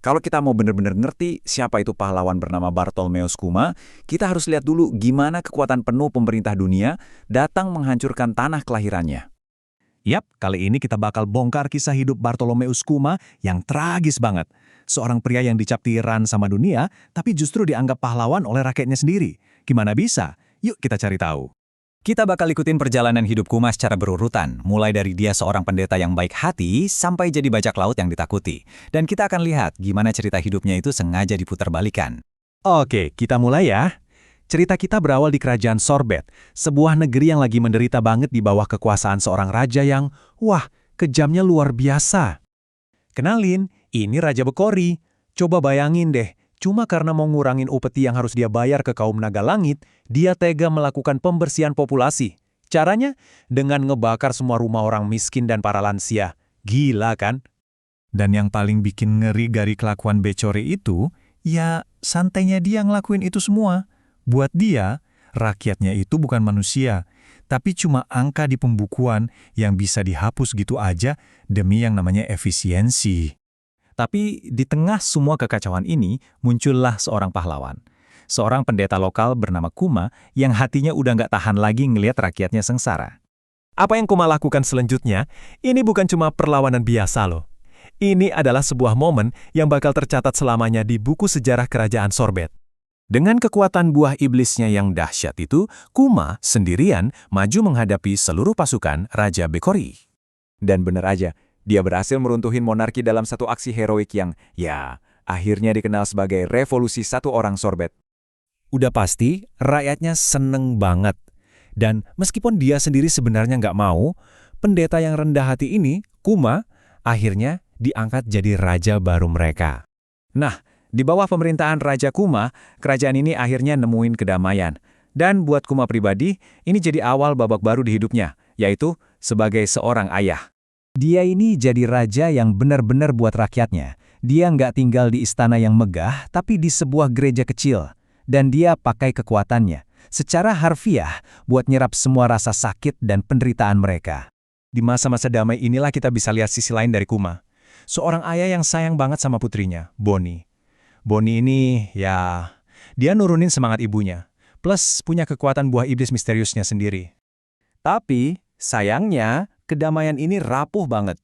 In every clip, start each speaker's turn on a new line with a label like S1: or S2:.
S1: Kalau kita mau benar-benar ngerti siapa itu pahlawan bernama Bartolomeus Kuma, kita harus lihat dulu gimana kekuatan penuh pemerintah dunia datang menghancurkan tanah kelahirannya.
S2: Yap, kali ini kita bakal bongkar kisah hidup Bartolomeus Kuma yang tragis banget. Seorang pria yang dicap tiran sama dunia, tapi justru dianggap pahlawan oleh rakyatnya sendiri. Gimana bisa? Yuk kita cari tahu.
S3: Kita bakal ikutin perjalanan hidup Kuma secara berurutan, mulai dari dia seorang pendeta yang baik hati sampai jadi bajak laut yang ditakuti. Dan kita akan lihat gimana cerita hidupnya itu sengaja diputarbalikan.
S2: Oke, kita mulai ya. Cerita kita berawal di kerajaan Sorbet, sebuah negeri yang lagi menderita banget di bawah kekuasaan seorang raja yang, wah, kejamnya luar biasa. Kenalin, ini Raja Bekori. Coba bayangin deh, cuma karena mau ngurangin upeti yang harus dia bayar ke kaum naga langit, dia tega melakukan pembersihan populasi. Caranya? Dengan ngebakar semua rumah orang miskin dan para lansia. Gila kan? Dan yang paling bikin ngeri dari kelakuan Bekori itu, ya santainya dia ngelakuin itu semua. Buat dia, rakyatnya itu bukan manusia, tapi cuma angka di pembukuan yang bisa dihapus gitu aja demi yang namanya efisiensi.
S3: Tapi di tengah semua kekacauan ini, muncullah seorang pahlawan. Seorang pendeta lokal bernama Kuma yang hatinya udah nggak tahan lagi ngelihat rakyatnya sengsara.
S2: Apa yang Kuma lakukan selanjutnya, ini bukan cuma perlawanan biasa loh. Ini adalah sebuah momen yang bakal tercatat selamanya di buku sejarah kerajaan Sorbet. Dengan kekuatan buah iblisnya yang dahsyat itu, Kuma sendirian maju menghadapi seluruh pasukan Raja Bekori.
S1: Dan bener aja, dia berhasil meruntuhin monarki dalam satu aksi heroik yang, ya, akhirnya dikenal sebagai revolusi satu orang Sorbet.
S2: Udah pasti, rakyatnya seneng banget. Dan meskipun dia sendiri sebenarnya nggak mau, pendeta yang rendah hati ini, Kuma, akhirnya diangkat jadi raja baru mereka.
S1: Nah, di bawah pemerintahan Raja Kuma, kerajaan ini akhirnya nemuin kedamaian. Dan buat Kuma pribadi, ini jadi awal babak baru di hidupnya, yaitu sebagai seorang ayah.
S3: Dia ini jadi raja yang benar-benar buat rakyatnya. Dia nggak tinggal di istana yang megah, tapi di sebuah gereja kecil. Dan dia pakai kekuatannya, secara harfiah, buat nyerap semua rasa sakit dan penderitaan mereka.
S2: Di masa-masa damai inilah kita bisa lihat sisi lain dari Kuma. Seorang ayah yang sayang banget sama putrinya, Boni. Boni ini, ya, dia nurunin semangat ibunya, plus punya kekuatan buah iblis misteriusnya sendiri. Tapi, sayangnya, kedamaian ini rapuh banget.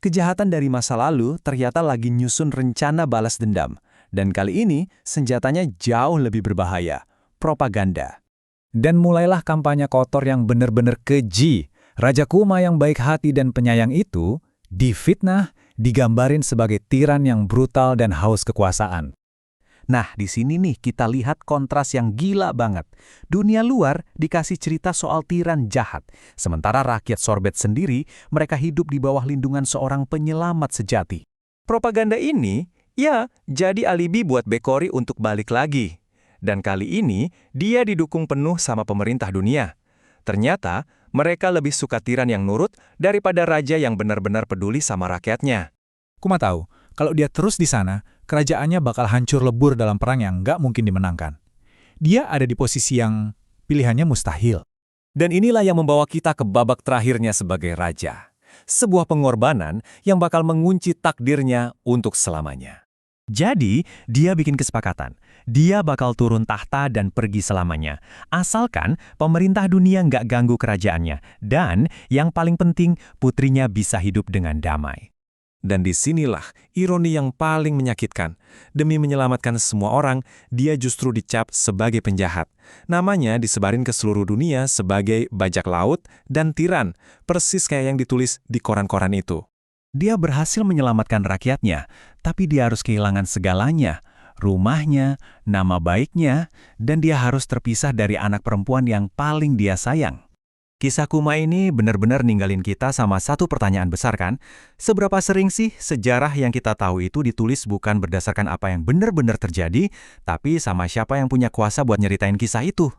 S2: Kejahatan dari masa lalu ternyata lagi nyusun rencana balas dendam. Dan kali ini, senjatanya jauh lebih berbahaya, propaganda.
S3: Dan mulailah kampanye kotor yang benar-benar keji. Raja Kuma yang baik hati dan penyayang itu, difitnah, digambarin sebagai tiran yang brutal dan haus kekuasaan.
S2: Nah, di sini nih kita lihat kontras yang gila banget. Dunia luar dikasih cerita soal tiran jahat, sementara rakyat Sorbet sendiri, mereka hidup di bawah lindungan seorang penyelamat sejati. Propaganda ini, ya, jadi alibi buat Bekori untuk balik lagi. Dan kali ini, dia didukung penuh sama pemerintah dunia. Ternyata, mereka lebih suka tiran yang nurut daripada raja yang benar-benar peduli sama rakyatnya.
S4: Kuma tahu, kalau dia terus di sana, kerajaannya bakal hancur lebur dalam perang yang nggak mungkin dimenangkan. Dia ada di posisi yang pilihannya mustahil.
S2: Dan inilah yang membawa kita ke babak terakhirnya sebagai raja. Sebuah pengorbanan yang bakal mengunci takdirnya untuk selamanya. Jadi, dia bikin kesepakatan. Dia bakal turun tahta dan pergi selamanya. Asalkan pemerintah dunia nggak ganggu kerajaannya. Dan yang paling penting, putrinya bisa hidup dengan damai. Dan disinilah ironi yang paling menyakitkan. Demi menyelamatkan semua orang, dia justru dicap sebagai penjahat. Namanya disebarin ke seluruh dunia sebagai bajak laut dan tiran, persis kayak yang ditulis di koran-koran itu. Dia berhasil menyelamatkan rakyatnya, tapi dia harus kehilangan segalanya. Rumahnya, nama baiknya, dan dia harus terpisah dari anak perempuan yang paling dia sayang. Kisah Kuma ini benar-benar ninggalin kita sama satu pertanyaan besar kan? Seberapa sering sih sejarah yang kita tahu itu ditulis bukan berdasarkan apa yang benar-benar terjadi, tapi sama siapa yang punya kuasa buat nyeritain kisah itu?